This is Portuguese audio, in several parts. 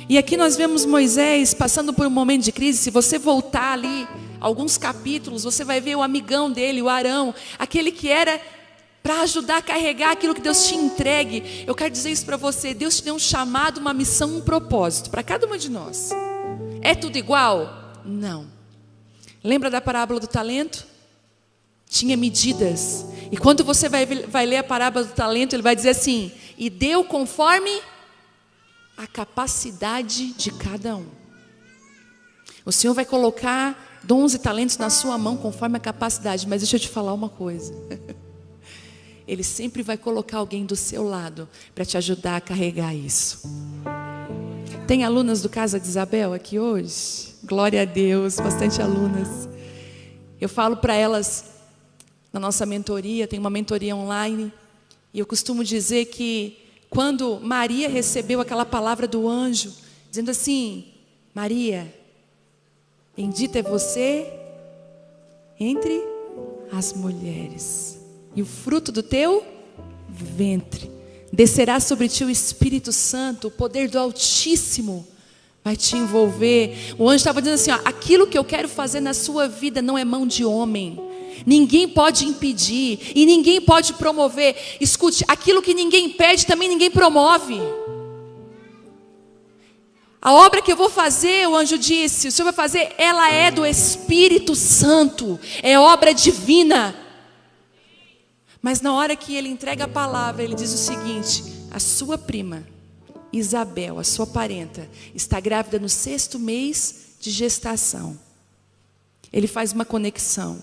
E aqui nós vemos Moisés passando por um momento de crise. Se você voltar ali alguns capítulos, você vai ver o amigão dele, o Arão, aquele que era para ajudar a carregar aquilo que Deus tinha entregue. Eu quero dizer isso para você: Deus te deu um chamado, uma missão, um propósito para cada uma de nós. É tudo igual? Não. Lembra da parábola do talento? Tinha medidas. E quando você vai ler a parábola do talento, ele vai dizer assim: e deu conforme a capacidade de cada um. O Senhor vai colocar dons e talentos na sua mão conforme a capacidade. Mas deixa eu te falar uma coisa. Ele sempre vai colocar alguém do seu lado para te ajudar a carregar isso. Tem alunas do Casa de Isabel aqui hoje? Glória a Deus, bastante alunas. Eu falo para elas na nossa mentoria, tem uma mentoria online, e eu costumo dizer que quando Maria recebeu aquela palavra do anjo, dizendo assim: Maria, bendita é você entre as mulheres, e o fruto do teu ventre, descerá sobre ti o Espírito Santo, o poder do Altíssimo vai te envolver. O anjo estava dizendo assim: ó, aquilo que eu quero fazer na sua vida não é mão de homem, ninguém pode impedir e ninguém pode promover. Escute, aquilo que ninguém impede também ninguém promove. A obra que eu vou fazer, o anjo disse, o Senhor vai fazer, ela é do Espírito Santo, é obra divina. Mas na hora que ele entrega a palavra, ele diz o seguinte: a sua prima Isabel, a sua parenta, está grávida no 6º mês de gestação. Ele faz uma conexão.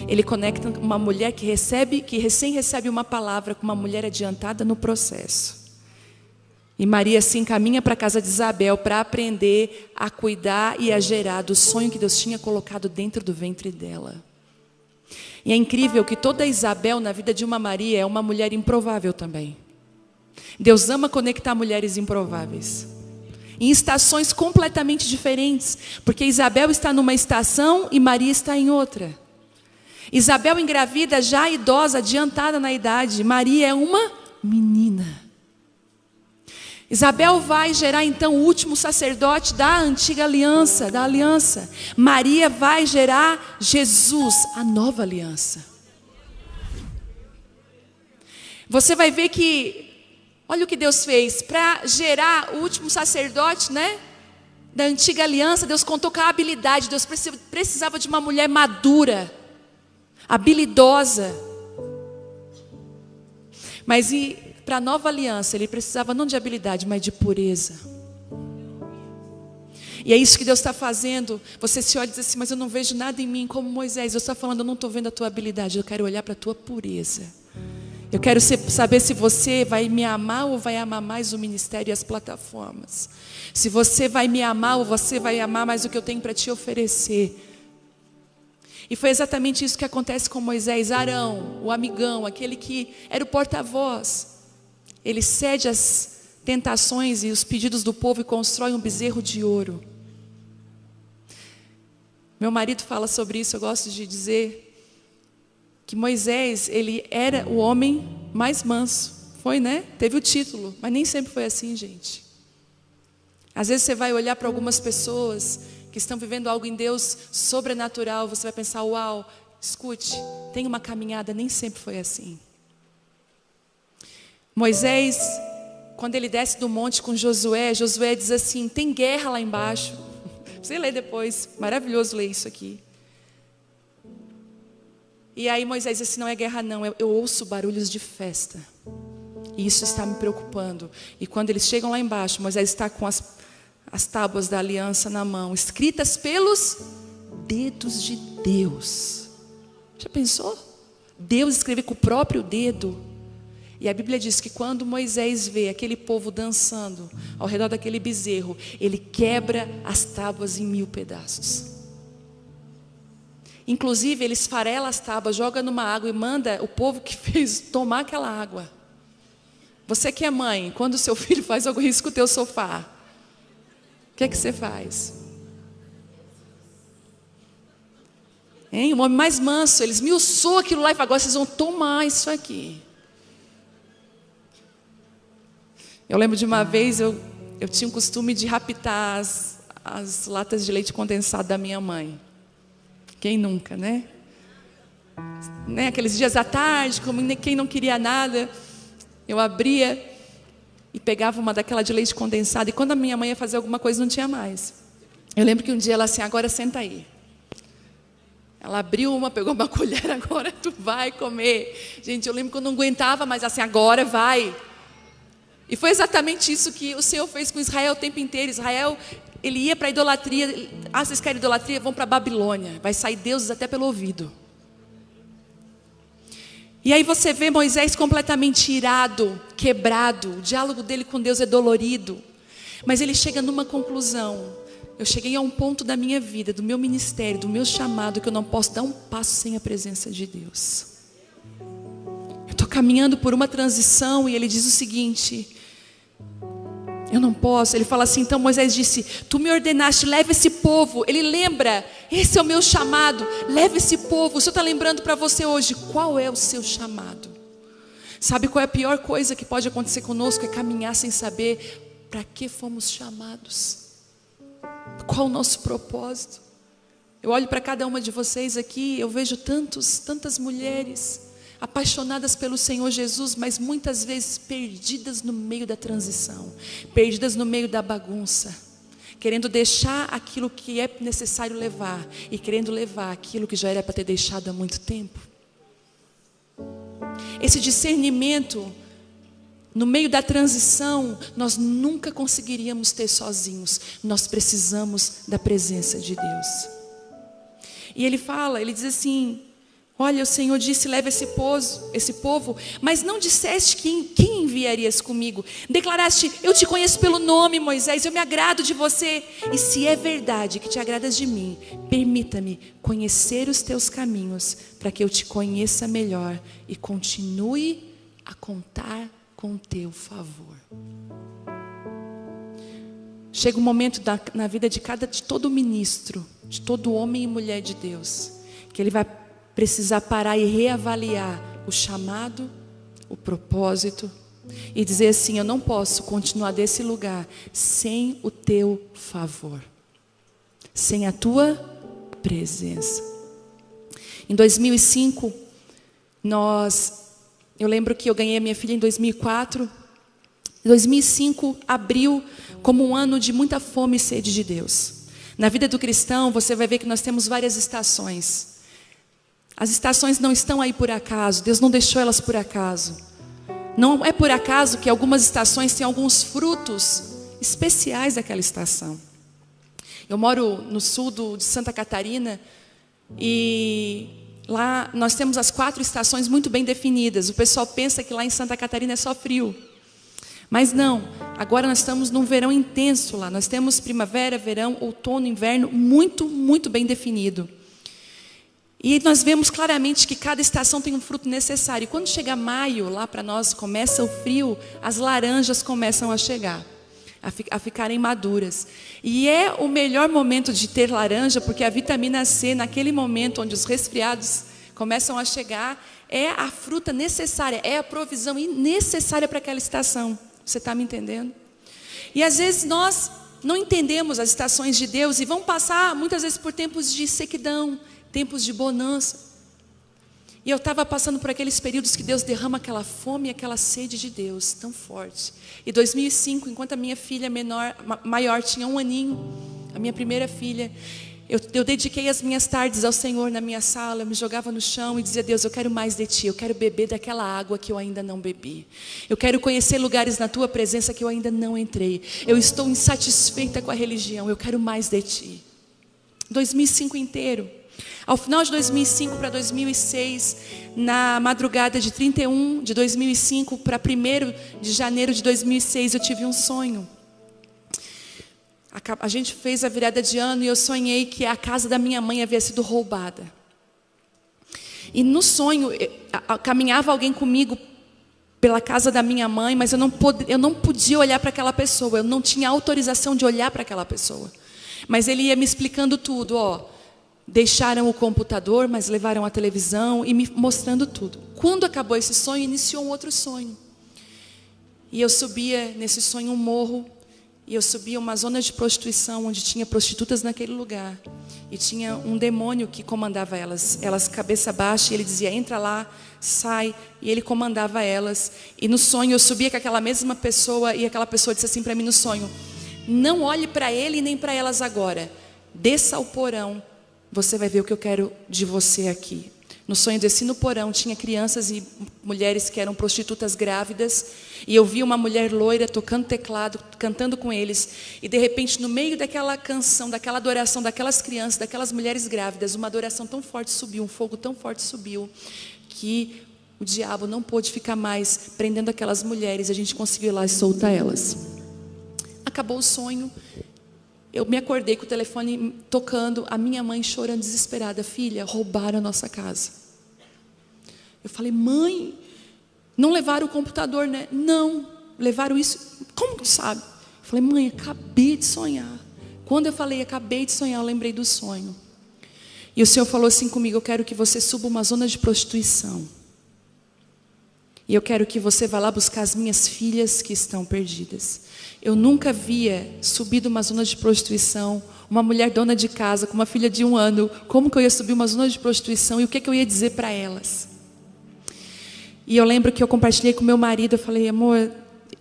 Ele conecta uma mulher que recém recebe uma palavra, com uma mulher adiantada no processo. E Maria se encaminha para a casa de Isabel para aprender a cuidar e a gerar do sonho que Deus tinha colocado dentro do ventre dela. E é incrível que toda Isabel na vida de uma Maria é uma mulher improvável também. Deus ama conectar mulheres improváveis em estações completamente diferentes, porque Isabel está numa estação e Maria está em outra. Isabel engravida já idosa, adiantada na idade. Maria é uma menina. Isabel vai gerar então o último sacerdote da antiga aliança, da aliança. Maria vai gerar Jesus, a nova aliança. Você vai ver que, olha o que Deus fez, para gerar o último sacerdote, né? Da antiga aliança, Deus contou com a habilidade. Deus precisava de uma mulher madura, habilidosa. Mas para a nova aliança, ele precisava não de habilidade, mas de pureza. E é isso que Deus está fazendo. Você se olha e diz assim: mas eu não vejo nada em mim como Moisés. Deus está falando: eu não estou vendo a tua habilidade, eu quero olhar para a tua pureza. Eu quero saber se você vai me amar ou vai amar mais o ministério e as plataformas. Se você vai me amar ou você vai amar mais o que eu tenho para te oferecer. E foi exatamente isso que acontece com Moisés. Arão, o amigão, aquele que era o porta-voz, ele cede às tentações e os pedidos do povo e constrói um bezerro de ouro. Meu marido fala sobre isso. Eu gosto de dizer que Moisés, ele era o homem mais manso. Foi, né? Teve o título, mas nem sempre foi assim, gente. Às vezes você vai olhar para algumas pessoas que estão vivendo algo em Deus sobrenatural, você vai pensar: uau, escute, tem uma caminhada, nem sempre foi assim. Moisés, quando ele desce do monte com Josué, Josué diz assim: tem guerra lá embaixo. Você lê depois, maravilhoso ler isso aqui. E aí Moisés diz assim: não é guerra não, eu ouço barulhos de festa. E isso está me preocupando. E quando eles chegam lá embaixo, Moisés está com as tábuas da aliança na mão, escritas pelos dedos de Deus. Já pensou? Deus escrever com o próprio dedo. E a Bíblia diz que quando Moisés vê aquele povo dançando ao redor daquele bezerro, ele quebra as tábuas em 1000 pedaços. Inclusive ele esfarela as tábuas, joga numa água e manda o povo que fez tomar aquela água. Você que é mãe, quando o seu filho faz algo risco o teu sofá, o que é que você faz? Hein? O homem mais manso, ele esmiuçou aquilo lá e falou: agora vocês vão tomar isso aqui. Eu lembro de uma vez, eu eu tinha o costume de raptar as latas de leite condensado da minha mãe. Quem nunca, né? Aqueles dias à tarde, quem não queria nada, eu abria e pegava uma daquela de leite condensado. E quando a minha mãe ia fazer alguma coisa, não tinha mais. Eu lembro que um dia ela assim, agora senta aí. Ela abriu uma, pegou uma colher, agora tu vai comer. Gente, eu lembro que eu não aguentava, mas assim, agora vai. E foi exatamente isso que o Senhor fez com Israel o tempo inteiro. Israel, ele ia para a idolatria. Ah, vocês querem idolatria? Vão para a Babilônia. Vai sair deuses até pelo ouvido. E aí você vê Moisés completamente irado, quebrado. O diálogo dele com Deus é dolorido. Mas ele chega numa conclusão. Eu cheguei a um ponto da minha vida, do meu ministério, do meu chamado, que eu não posso dar um passo sem a presença de Deus. Eu estou caminhando por uma transição e ele diz o seguinte: eu não posso. Ele fala assim, então Moisés disse, tu me ordenaste, leva esse povo. Ele lembra, esse é o meu chamado, leva esse povo. O Senhor está lembrando para você hoje, qual é o seu chamado? Sabe qual é a pior coisa que pode acontecer conosco? É caminhar sem saber para que fomos chamados. Qual o nosso propósito? Eu olho para cada uma de vocês aqui, eu vejo tantas mulheres apaixonadas pelo Senhor Jesus, mas muitas vezes perdidas no meio da transição, perdidas no meio da bagunça, querendo deixar aquilo que é necessário levar e querendo levar aquilo que já era para ter deixado há muito tempo. Esse discernimento no meio da transição, nós nunca conseguiríamos ter sozinhos. Nós precisamos da presença de Deus. E ele diz assim, olha, o Senhor disse, leva esse povo, mas não disseste quem enviarias comigo. Declaraste, eu te conheço pelo nome, Moisés, eu me agrado de você. E se é verdade que te agradas de mim, permita-me conhecer os teus caminhos, para que eu te conheça melhor e continue a contar com teu favor. Chega um momento na vida de todo ministro, de todo homem e mulher de Deus, que ele vai precisar parar e reavaliar o chamado, o propósito, e dizer assim, eu não posso continuar desse lugar sem o teu favor, sem a tua presença. Em 2005, eu lembro que eu ganhei a minha filha em 2004. 2005 abriu como um ano de muita fome e sede de Deus. Na vida do cristão, você vai ver que nós temos várias estações. As estações não estão aí por acaso. Deus não deixou elas por acaso. Não é por acaso que algumas estações têm alguns frutos especiais daquela estação. Eu moro no sul de Santa Catarina e lá nós temos as 4 estações muito bem definidas. O pessoal pensa que lá em Santa Catarina é só frio. Mas não, agora nós estamos num verão intenso lá. Nós temos primavera, verão, outono, inverno, muito, muito bem definido. E nós vemos claramente que cada estação tem um fruto necessário. E quando chega maio, lá para nós começa o frio, as laranjas começam a chegar, a ficarem maduras. E é o melhor momento de ter laranja, porque a vitamina C, naquele momento onde os resfriados começam a chegar, é a fruta necessária, é a provisão necessária para aquela estação. Você está me entendendo? E às vezes nós não entendemos as estações de Deus e vamos passar muitas vezes por tempos de sequidão, tempos de bonança. E eu estava passando por aqueles períodos que Deus derrama aquela fome e aquela sede de Deus tão forte. E 2005, enquanto a minha filha maior tinha 1 aninho, a minha primeira filha, eu dediquei as minhas tardes ao Senhor na minha sala, eu me jogava no chão e dizia, Deus, eu quero mais de Ti, eu quero beber daquela água que eu ainda não bebi. Eu quero conhecer lugares na Tua presença que eu ainda não entrei. Eu estou insatisfeita com a religião, eu quero mais de Ti. 2005 inteiro. Ao final de 2005 para 2006, na madrugada de 31 de 2005 para 1º de janeiro de 2006, eu tive um sonho. A gente fez a virada de ano e eu sonhei que a casa da minha mãe havia sido roubada. E no sonho, caminhava alguém comigo pela casa da minha mãe, mas eu não podia olhar para aquela pessoa, eu não tinha autorização de olhar para aquela pessoa. Mas ele ia me explicando tudo, deixaram o computador, mas levaram a televisão e me mostrando tudo. Quando acabou esse sonho, iniciou um outro sonho. E eu subia nesse sonho um morro, E eu subi a uma zona de prostituição, onde tinha prostitutas naquele lugar. E tinha um demônio que comandava elas. Elas cabeça baixa, e ele dizia, entra lá, sai. E ele comandava elas. E no sonho eu subia com aquela mesma pessoa, e aquela pessoa disse assim para mim no sonho, não olhe para ele nem para elas agora. Desça ao porão, você vai ver o que eu quero de você aqui. No sonho desci no porão, tinha crianças e mulheres que eram prostitutas grávidas, e eu vi uma mulher loira tocando teclado, cantando com eles, e de repente no meio daquela canção, daquela adoração, daquelas crianças, daquelas mulheres grávidas, uma adoração tão forte subiu, um fogo tão forte subiu, que o diabo não pôde ficar mais prendendo aquelas mulheres, a gente conseguiu ir lá e soltar elas. Acabou o sonho, eu me acordei com o telefone tocando, a minha mãe chorando desesperada, filha, roubaram a nossa casa. Eu falei, mãe, não levaram o computador, né? Não, levaram isso, como que sabe? Eu falei, mãe, acabei de sonhar. Quando eu falei, acabei de sonhar, eu lembrei do sonho. E o Senhor falou assim comigo, eu quero que você suba uma zona de prostituição. E eu quero que você vá lá buscar as minhas filhas que estão perdidas. Eu nunca via subido uma zona de prostituição, uma mulher dona de casa com uma filha de 1 ano. Como que eu ia subir uma zona de prostituição e o que eu ia dizer para elas? E eu lembro que eu compartilhei com meu marido, eu falei, amor,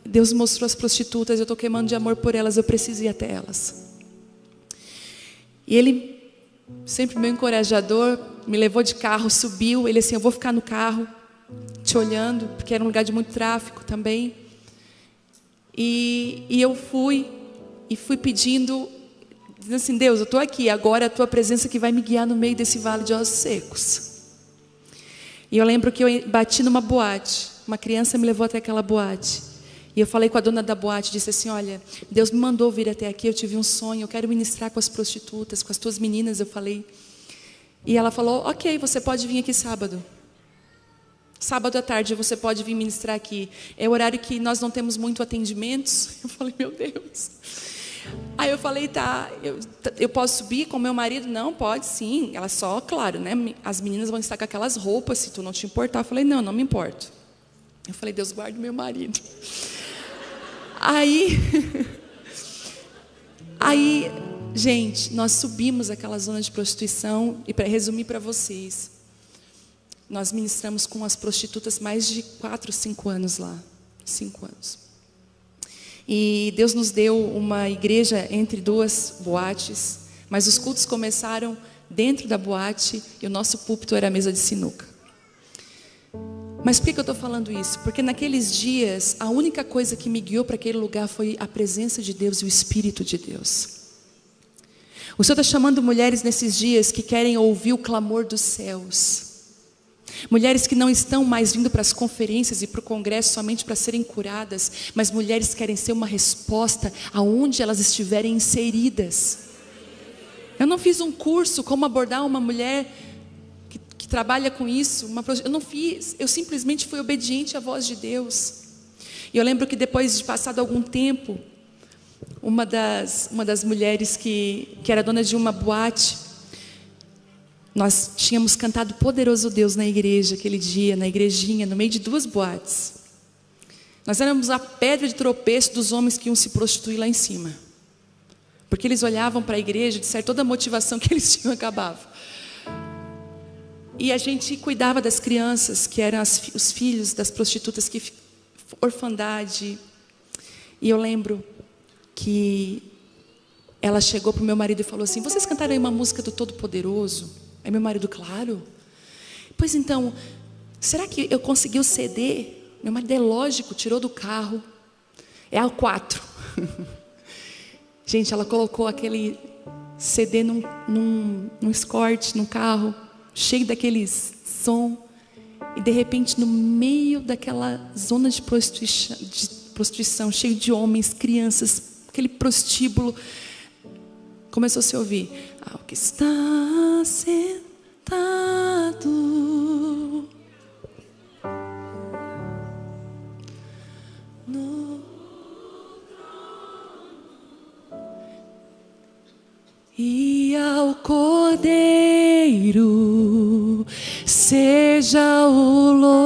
Deus mostrou as prostitutas, eu estou queimando de amor por elas, eu preciso ir até elas. E ele, sempre meu encorajador, me levou de carro, subiu, ele assim, eu vou ficar no carro, te olhando, porque era um lugar de muito tráfico também. E eu fui pedindo, dizendo assim, Deus, eu estou aqui, agora é a tua presença que vai me guiar no meio desse vale de ossos secos. E eu lembro que eu bati numa boate, uma criança me levou até aquela boate. E eu falei com a dona da boate, disse assim, olha, Deus me mandou vir até aqui, eu tive um sonho, eu quero ministrar com as prostitutas, com as tuas meninas, eu falei. E ela falou, ok, você pode vir aqui sábado. Sábado à tarde você pode vir ministrar aqui. É o horário que nós não temos muito atendimentos. Eu falei, meu Deus. Aí eu falei, tá, eu posso subir com meu marido? Não, pode sim. Ela só, claro, né? As meninas vão estar com aquelas roupas, se tu não te importar. Eu falei, não me importo. Eu falei, Deus guarde meu marido. Aí, gente, nós subimos aquela zona de prostituição. E para resumir para vocês, nós ministramos com as prostitutas mais de 4, 5 anos lá. 5 anos. E Deus nos deu uma igreja entre 2 boates. Mas os cultos começaram dentro da boate. E o nosso púlpito era a mesa de sinuca. Mas por que eu estou falando isso? Porque naqueles dias, a única coisa que me guiou para aquele lugar foi a presença de Deus e o Espírito de Deus. O Senhor está chamando mulheres nesses dias que querem ouvir o clamor dos céus. Mulheres que não estão mais vindo para as conferências e para o congresso somente para serem curadas, mas mulheres que querem ser uma resposta aonde elas estiverem inseridas. Eu não fiz um curso como abordar uma mulher que trabalha com isso. Eu não fiz, eu simplesmente fui obediente à voz de Deus. E eu lembro que depois de passado algum tempo, uma das mulheres que era dona de uma boate, nós tínhamos cantado Poderoso Deus na igreja aquele dia, na igrejinha, no meio de 2 boates. Nós éramos a pedra de tropeço dos homens que iam se prostituir lá em cima. Porque eles olhavam para a igreja, de certo, toda a motivação que eles tinham acabava. E a gente cuidava das crianças, que eram os filhos das prostitutas, orfandade. E eu lembro que ela chegou para o meu marido e falou assim, vocês cantaram aí uma música do Todo-Poderoso? Aí meu marido, claro. Pois então, será que eu consegui o CD? Meu marido, é lógico, tirou do carro. É A4. Gente, ela colocou aquele CD num escort, num carro, cheio daqueles som. E de repente, no meio daquela zona de prostituição, cheio de homens, crianças, aquele prostíbulo, começou a se ouvir, ao que está sentado no e ao Cordeiro seja o louvor.